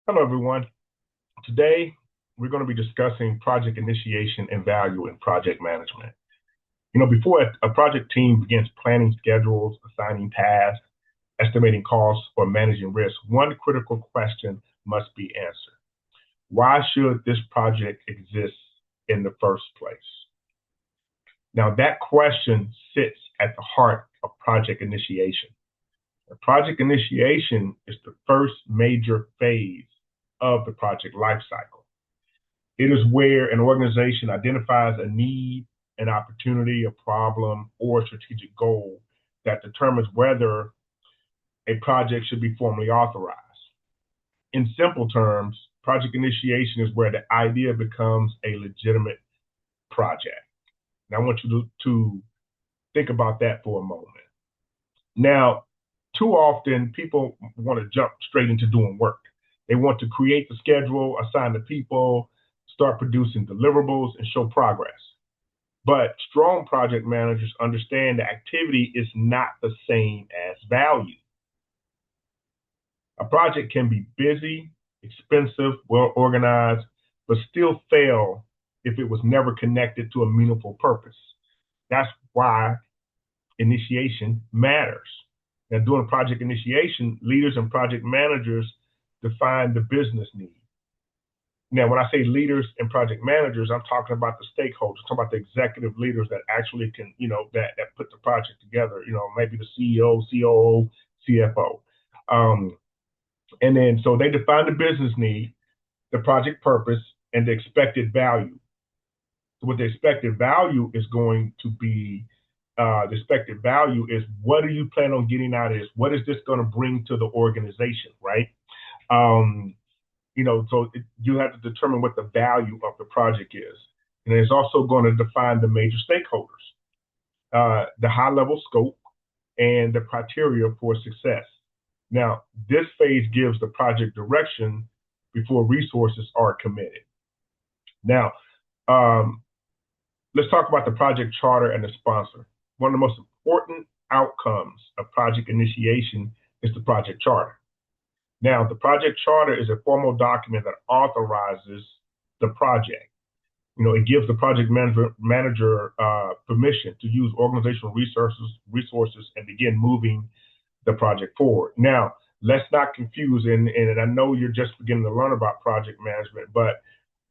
Hello, everyone. Today, we're going to be discussing project initiation and value in project management. Before a project team begins planning schedules, assigning tasks, estimating costs, or managing risk, one critical question must be answered. Why should this project exist in the first place? Now, that question sits at the heart of project initiation. Project initiation is the first major phase of the project lifecycle. It is where an organization identifies a need, an opportunity, a problem, or a strategic goal that determines whether a project should be formally authorized. In simple terms, project initiation is where the idea becomes a legitimate project. Now, I want you to think about that for a moment. Now, too often people want to jump straight into doing work. They want to create the schedule, assign the people, start producing deliverables, and show progress. But strong project managers understand that activity is not the same as value. A project can be busy, expensive, well organized, but still fail if it was never connected to a meaningful purpose. That's why initiation matters. Now, during project initiation, leaders and project managers define the business need. Now, when I say leaders and project managers, I'm talking about the stakeholders, I'm talking about the executive leaders that actually can, that put the project together, maybe the CEO, COO, CFO. And then, so they define the business need, the project purpose, and the expected value. So what the expected value is going to be, the expected value is, what do you plan on getting out of this? What is this going to bring to the organization, right? You have to determine what the value of the project is. And it's also going to define the major stakeholders, the high-level scope, and the criteria for success. Now, this phase gives the project direction before resources are committed. Now, let's talk about the project charter and the sponsor. One of the most important outcomes of project initiation is the project charter. Now, the project charter is a formal document that authorizes the project. It gives the project manager permission to use organizational resources and begin moving the project forward. Now, let's not confuse, and I know you're just beginning to learn about project management, but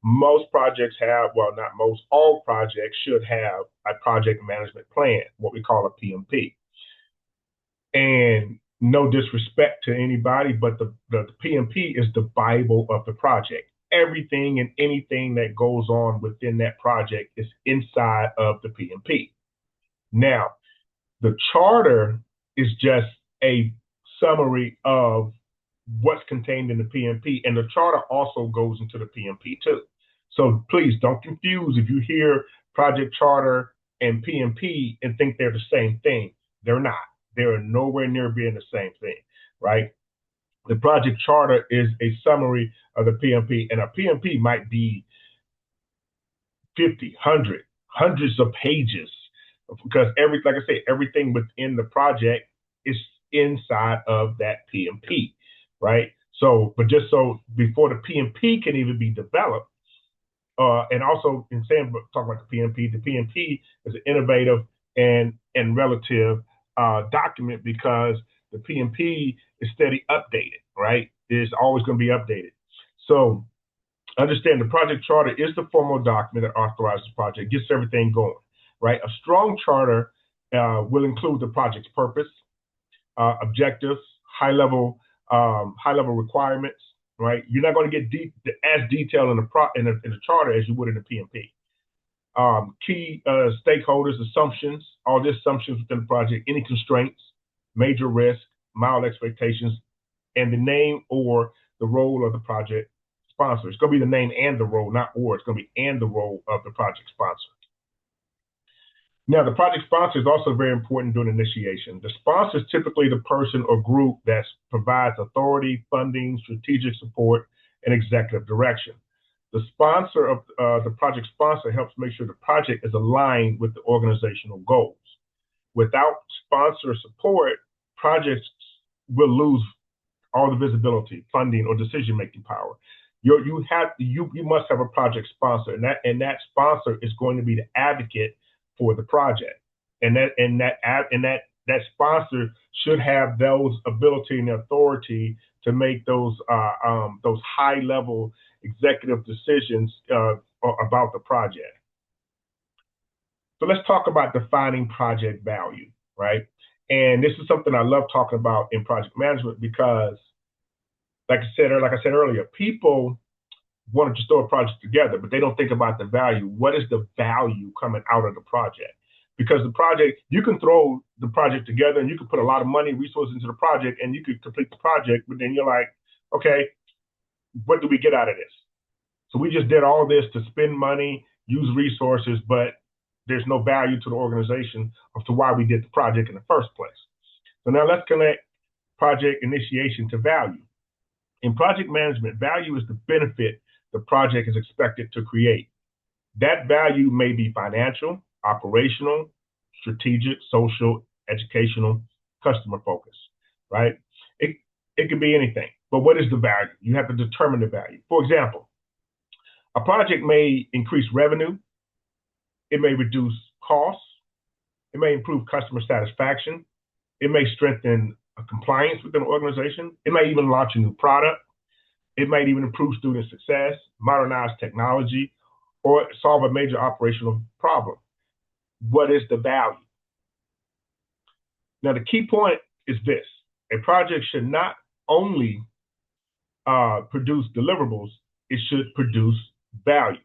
most projects have, well, not most, all projects should have a project management plan, what we call a PMP. And no disrespect to anybody, but the PMP is the Bible of the project. Everything and anything that goes on within that project is inside of the PMP. Now, the charter is just a summary of what's contained in the PMP, and the charter also goes into the PMP too. So please don't confuse if you hear project charter and PMP and think they're the same thing. They're not. They're nowhere near being the same thing, right? The project charter is a summary of the PMP, and a PMP might be 50, 100, hundreds of pages, because like I say, everything within the project is inside of that PMP, right? So, but just so before the PMP can even be developed, and also in saying, talking about the PMP is an innovative and relative document, because the PMP is steady updated, right? It's always going to be updated. So understand the project charter is the formal document that authorizes the project, gets everything going, right? A strong charter will include the project's purpose, objectives, high-level requirements, right? You're not going to get as detailed in the charter as you would in the PMP. Key stakeholders, assumptions, all the assumptions within the project, any constraints, major risk, mild expectations, and the name or the role of the project sponsor. It's going to be the name and the role, not or. It's going to be and the role of the project sponsor. Now, the project sponsor is also very important during initiation. The sponsor is typically the person or group that provides authority, funding, strategic support, and executive direction. The sponsor of the project sponsor helps make sure the project is aligned with the organizational goals. Without sponsor support, projects will lose all the visibility, funding, or decision-making power. You must have a project sponsor, and that sponsor is going to be the advocate for the project, and that sponsor should have those ability and authority to make those high-level executive decisions about the project. So let's talk about defining project value, right? And this is something I love talking about in project management because, like I said earlier, people want to just throw a project together, but they don't think about the value. What is the value coming out of the project? Because the project, you can throw the project together and you can put a lot of money, resources into the project, and you could complete the project, but then you're like, okay, what do we get out of this? So we just did all this to spend money, use resources, but there's no value to the organization as to why we did the project in the first place. So now let's connect project initiation to value. In project management, value is the benefit the project is expected to create. That value may be financial, operational, strategic, social, educational, customer focused, right? It could be anything, but what is the value? You have to determine the value. For example, a project may increase revenue, it may reduce costs, it may improve customer satisfaction, it may strengthen compliance within an organization, it may even launch a new product, it might even improve student success, modernize technology, or solve a major operational problem. What is the value? Now, the key point is this. A project should not only produce deliverables, it should produce values,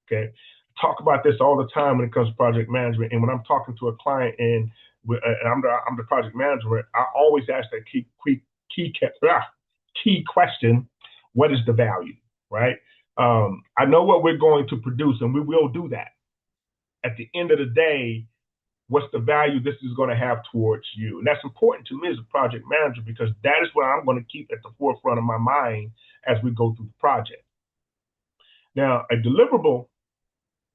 okay? Talk about this all the time when it comes to project management. And when I'm talking to a client and I'm the project manager, I always ask that key question, what is the value, right? I know what we're going to produce, and we will do that. At the end of the day, what's the value this is going to have towards you? And that's important to me as a project manager because that is what I'm going to keep at the forefront of my mind as we go through the project. Now, a deliverable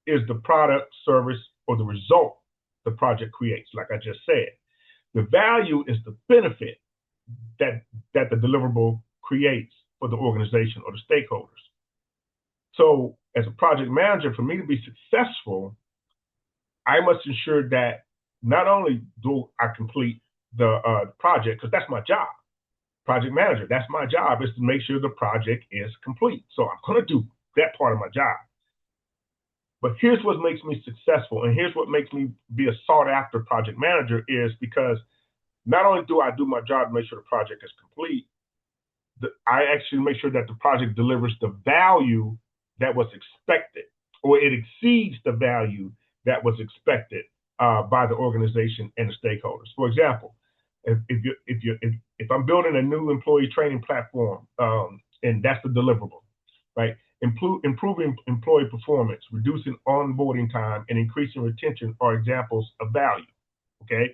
is the product, service, or the result the project creates, like I just said. The value is the benefit that the deliverable creates for the organization or the stakeholders. So as a project manager, for me to be successful, I must ensure that not only do I complete the project, because that's my job, project manager, that's my job, is to make sure the project is complete. So I'm going to do that part of my job. But here's what makes me successful, and here's what makes me be a sought-after project manager is because not only do I do my job to make sure the project is complete, I actually make sure that the project delivers the value that was expected, or it exceeds the value that was expected by the organization and the stakeholders. For example, if I'm building a new employee training platform, and that's the deliverable, right? Improving employee performance, reducing onboarding time, and increasing retention are examples of value, okay?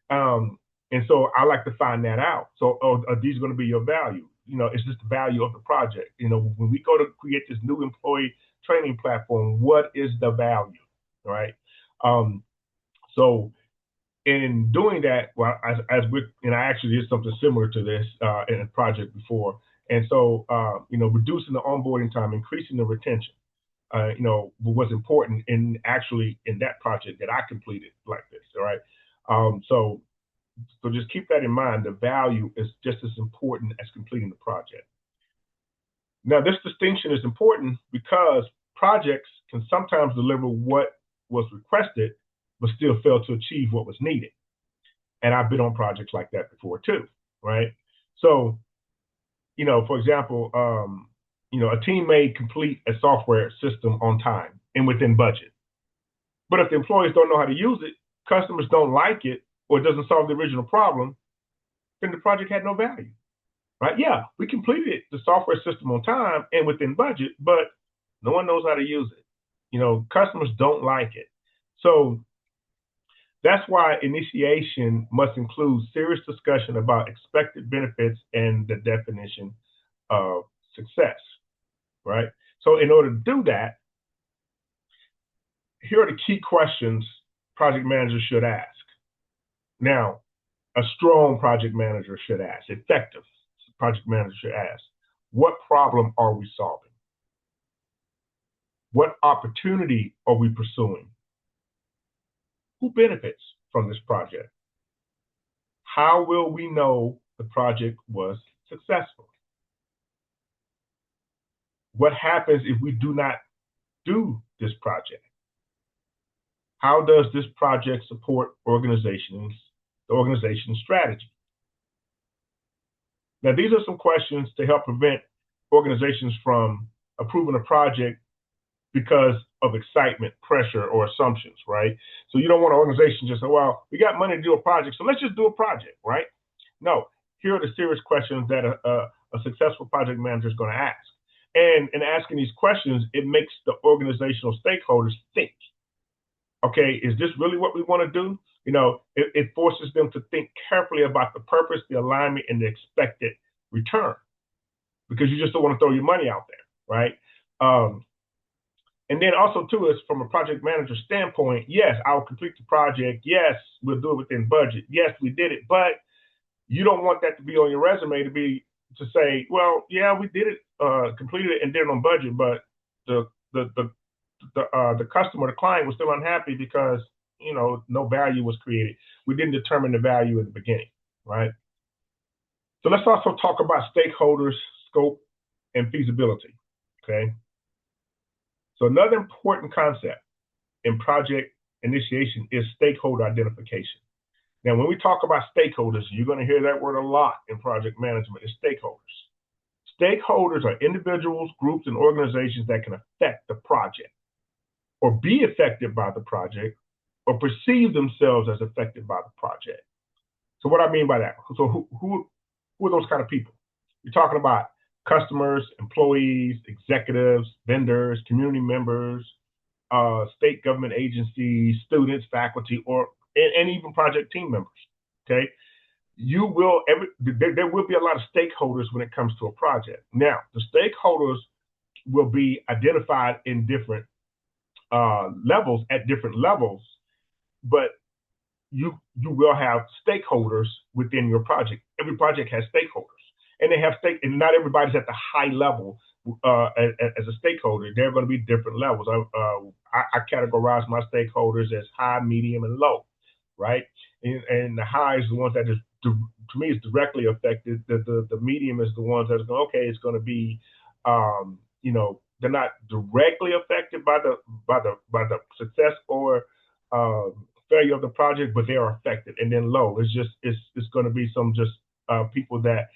And so I like to find that out. So are these going to be your value? You know, is this the value of the project? You know, when we go to create this new employee training platform, what is the value, right? So in doing that, well, and I actually did something similar to this in a project before. And so, reducing the onboarding time, increasing the retention, was important in that project that I completed like this, all right? So just keep that in mind. The value is just as important as completing the project. Now, this distinction is important because projects can sometimes deliver what was requested, but still fail to achieve what was needed. And I've been on projects like that before too, right? So, for example, a team may complete a software system on time and within budget. But if the employees don't know how to use it, customers don't like it, or it doesn't solve the original problem, then the project had no value, right? Yeah, we completed the software system on time and within budget, but no one knows how to use it. Customers don't like it. So that's why initiation must include serious discussion about expected benefits and the definition of success, right? So in order to do that, here are the key questions project managers should ask. Now, a strong project manager should ask. Effective. project manager should ask. What problem are we solving? What opportunity are we pursuing? Who benefits from this project? How will we know the project was successful? What happens if we do not do this project? How does this project support the organization's strategy? Now, these are some questions to help prevent organizations from approving a project because of excitement, pressure, or assumptions, right? So you don't want an organization just say, well, we got money to do a project, so let's just do a project, right? No, here are the serious questions that a successful project manager is going to ask. And in asking these questions, it makes the organizational stakeholders think, okay, is this really what we want to do? You know, it forces them to think carefully about the purpose, the alignment, and the expected return, because you just don't want to throw your money out there, right? And then also, too, is from a project manager standpoint, yes, I'll complete the project. Yes, we'll do it within budget. Yes, we did it. But you don't want that to be on your resume to say, well, yeah, we did it, completed it and did it on budget, but the customer, the client was still unhappy because, you know, no value was created. We didn't determine the value in the beginning, right? So let's also talk about stakeholders, scope, and feasibility, okay? So another important concept in project initiation is stakeholder identification. Now, when we talk about stakeholders, you're going to hear that word a lot in project management, is stakeholders. Stakeholders are individuals, groups, and organizations that can affect the project or be affected by the project or perceive themselves as affected by the project. So what I mean by that, so who are those kind of people? You're talking about customers, employees, executives, vendors, community members, state government agencies, students, faculty, and even project team members, okay? There will be a lot of stakeholders when it comes to a project. Now, the stakeholders will be identified in different levels, at different levels, but you will have stakeholders within your project. Every project has stakeholders, and and not everybody's at the high level as a stakeholder. There are going to be different levels. I categorize my stakeholders as high, medium, and low, right? And the high is the ones that is, to me, is directly affected. The medium is the ones that's going, okay, it's going to be, you know, they're not directly affected by the success or failure of the project, but they are affected. And then low, it's going to be some just people that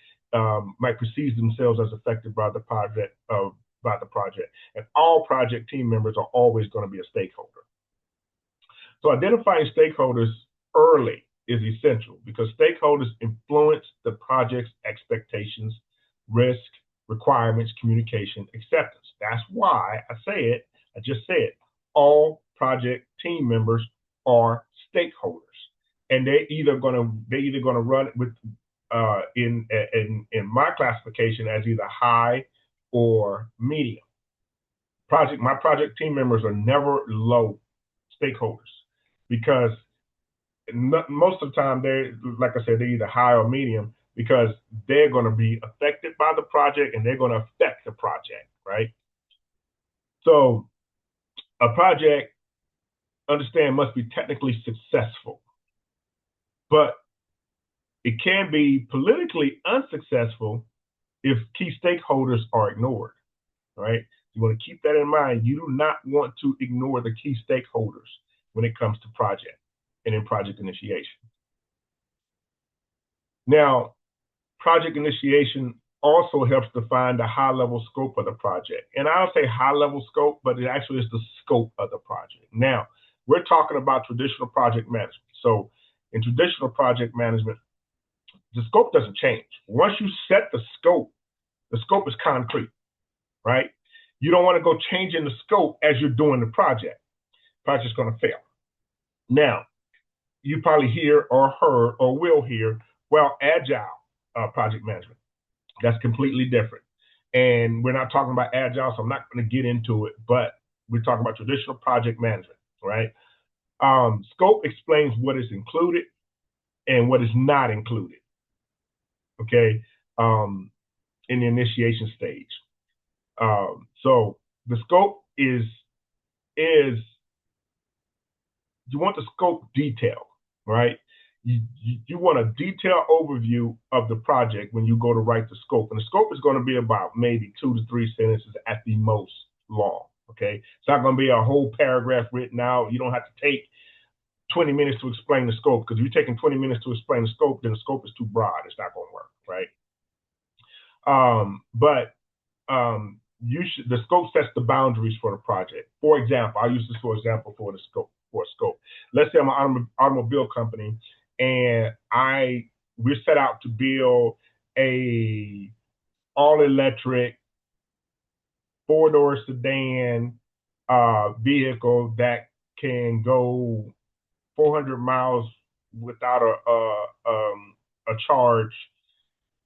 might perceive themselves as affected by the project. And all project team members are always going to be a stakeholder. So identifying stakeholders early is essential because stakeholders influence the project's expectations, risk, requirements, communication, acceptance. That's why I just said, all project team members are stakeholders, and they're either going to run with in my classification as either high or medium. My project team members are never low stakeholders because most of the time like I said, they're either high or medium because they're going to be affected by the project and they're going to affect the project, right? So a project, understand, must be technically successful, but it can be politically unsuccessful if key stakeholders are ignored, right? You want to keep that in mind. You do not want to ignore the key stakeholders when it comes to project and in project initiation. Now, project initiation also helps define the high-level scope of the project. And I'll say high-level scope, but it actually is the scope of the project. Now, we're talking about traditional project management. So in traditional project management, the scope doesn't change. Once you set the scope is concrete, right? You don't want to go changing the scope as you're doing the project. Project's going to fail. Now, you probably hear or heard or will hear, well, agile project management. That's completely different. And we're not talking about agile, so I'm not going to get into it, but we're talking about traditional project management, right? Scope explains what is included and what is not included. Okay. in the initiation stage. So the scope is you want the scope detailed, right? You want a detailed overview of the project when you go to write the scope. And the scope is going to be about maybe 2 to 3 sentences at the most long, okay? It's not going to be a whole paragraph written out. You don't have to take 20 minutes to explain the scope, because if you're taking 20 minutes to explain the scope, then the scope is too broad. It's not going to work, right? The scope sets the boundaries for the project. For example, I'll use this for example for the scope. For a scope, let's say I'm an automobile company, and we're set out to build a all-electric 4-door sedan vehicle that can go 400 miles without a charge,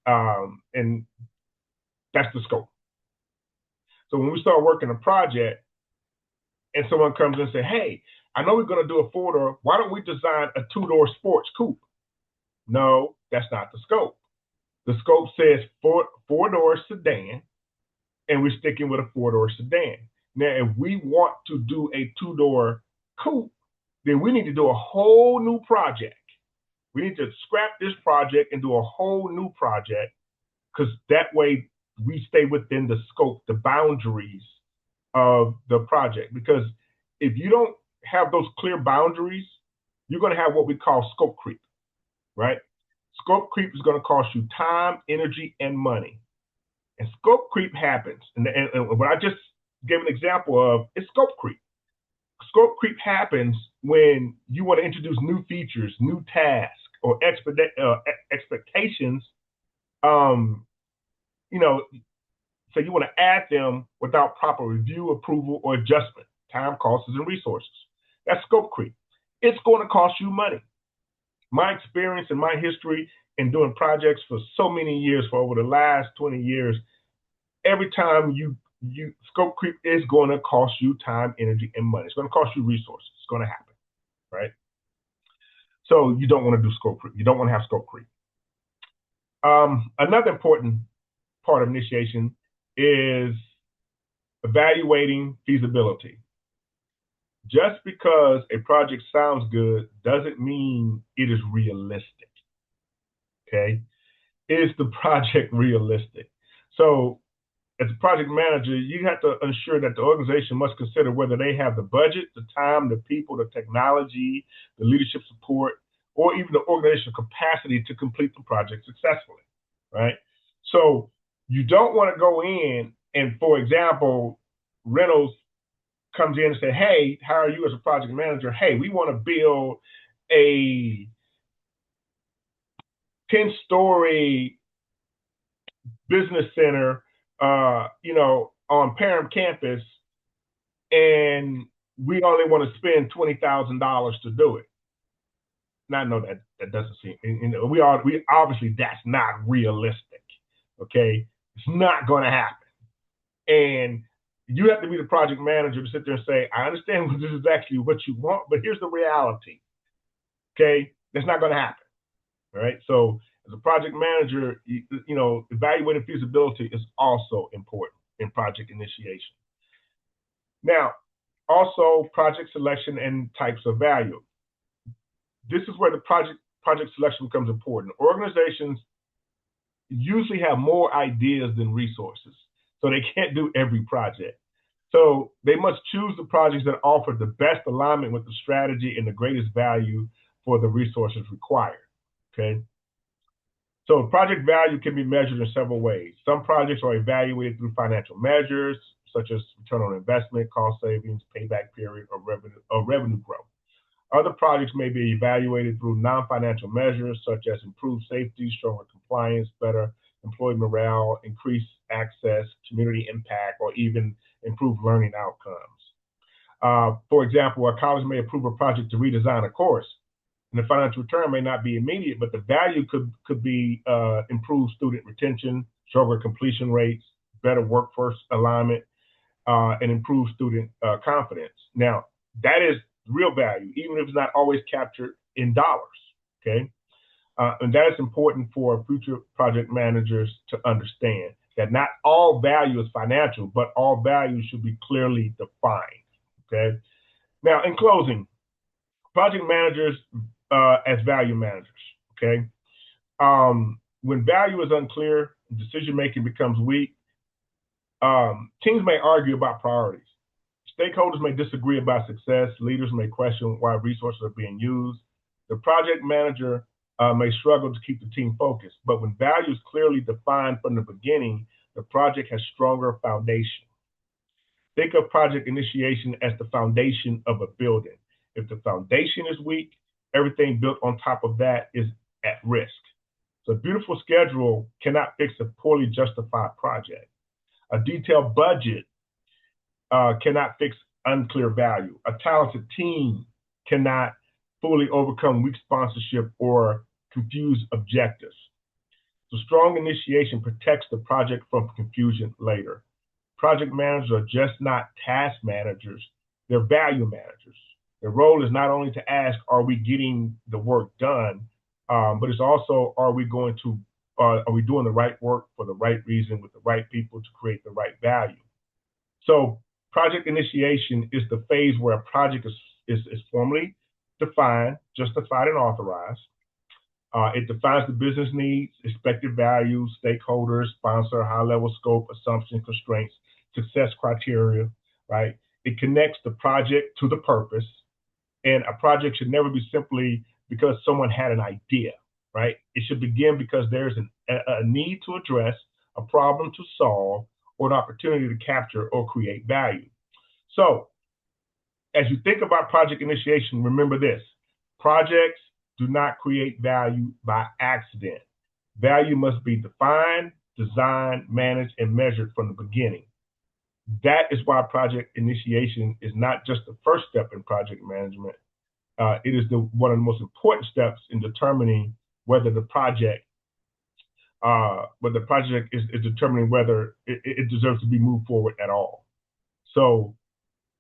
and that's the scope. So when we start working a project, and someone comes and say, "Hey, I know we're going to do a 4-door. Why don't we design a 2-door sports coupe?" No, that's not the scope. The scope says 4-door sedan, and we're sticking with a 4-door sedan. Now, if we want to do a 2-door coupe, then we need to do a whole new project. We need to scrap this project and do a whole new project, because that way we stay within the scope, the boundaries of the project. Because if you don't have those clear boundaries, you're going to have what we call scope creep, right? Scope creep is going to cost you time, energy, and money. And scope creep happens. And what I just gave an example of is scope creep. Scope creep happens when you want to introduce new features, new tasks, or expectations. So you want to add them without proper review, approval, or adjustment. Time, costs, and resources. That's scope creep. It's going to cost you money. My experience and my history in doing projects for so many years, for over the last 20 years, every time you scope creep is going to cost you time, energy, and money. It's going to cost you resources. It's going to happen, right? So you don't want to do scope creep. You don't want to have scope creep. Another important part of initiation is evaluating feasibility. Just because a project sounds good doesn't mean it is realistic. Okay? Is the project realistic? So, as a project manager, you have to ensure that the organization must consider whether they have the budget, the time, the people, the technology, the leadership support, or even the organizational capacity to complete the project successfully, right? So, you don't want to go in and, for example, Reynolds comes in and say, "Hey, how are you as a project manager? Hey, we want to build a 10-story business center, on Parham campus, and we only want to spend $20,000 to do it." Now, I know that doesn't seem, we obviously that's not realistic. Okay, it's not going to happen, and you have to be the project manager to sit there and say, "I understand this is actually what you want, but here's the reality." Okay, that's not going to happen. All right, so as a project manager, evaluating feasibility is also important in project initiation. Now, also project selection and types of value. This is where the project selection becomes important. Organizations usually have more ideas than resources, so they can't do every project. So they must choose the projects that offer the best alignment with the strategy and the greatest value for the resources required. Okay. So project value can be measured in several ways. Some projects are evaluated through financial measures, such as return on investment, cost savings, payback period, or revenue growth. Other projects may be evaluated through non-financial measures, such as improved safety, stronger compliance, better employee morale, increased access, community impact, or even improved learning outcomes. For example, a college may approve a project to redesign a course, and the financial return may not be immediate, but the value could be improved student retention, stronger completion rates, better workforce alignment, and improved student confidence. Now, that is real value, even if it's not always captured in dollars. Okay. And that is important for future project managers to understand that not all value is financial, but all value should be clearly defined. Okay. Now, in closing, project managers as value managers. Okay. When value is unclear, decision making becomes weak. Teams may argue about priorities. Stakeholders may disagree about success. Leaders may question why resources are being used. The project manager may struggle to keep the team focused. But when value is clearly defined from the beginning, the project has stronger foundation. Think of project initiation as the foundation of a building. If the foundation is weak, everything built on top of that is at risk. So a beautiful schedule cannot fix a poorly justified project. A detailed budget cannot fix unclear value. A talented team cannot fully overcome weak sponsorship or confused objectives. So strong initiation protects the project from confusion later. Project managers are just not task managers, they're value managers. Their role is not only to ask, are we getting the work done, but it's also, are we doing the right work for the right reason with the right people to create the right value? So project initiation is the phase where a project is formally defined, justified, and authorized. It defines the business needs, expected values, stakeholders, sponsor, high-level scope, assumptions, constraints, success criteria, right? It connects the project to the purpose, and a project should never be simply because someone had an idea, right? It should begin because there's a need to address, a problem to solve, or an opportunity to capture or create value. So, as you think about project initiation, remember this: projects do not create value by accident. Value must be defined, designed, managed, and measured from the beginning. That is why project initiation is not just the first step in project management. It is one of the most important steps in determining whether the project is determining whether it deserves to be moved forward at all. So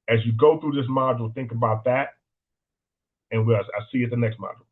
as you go through this module, think about that, and I'll see you at the next module.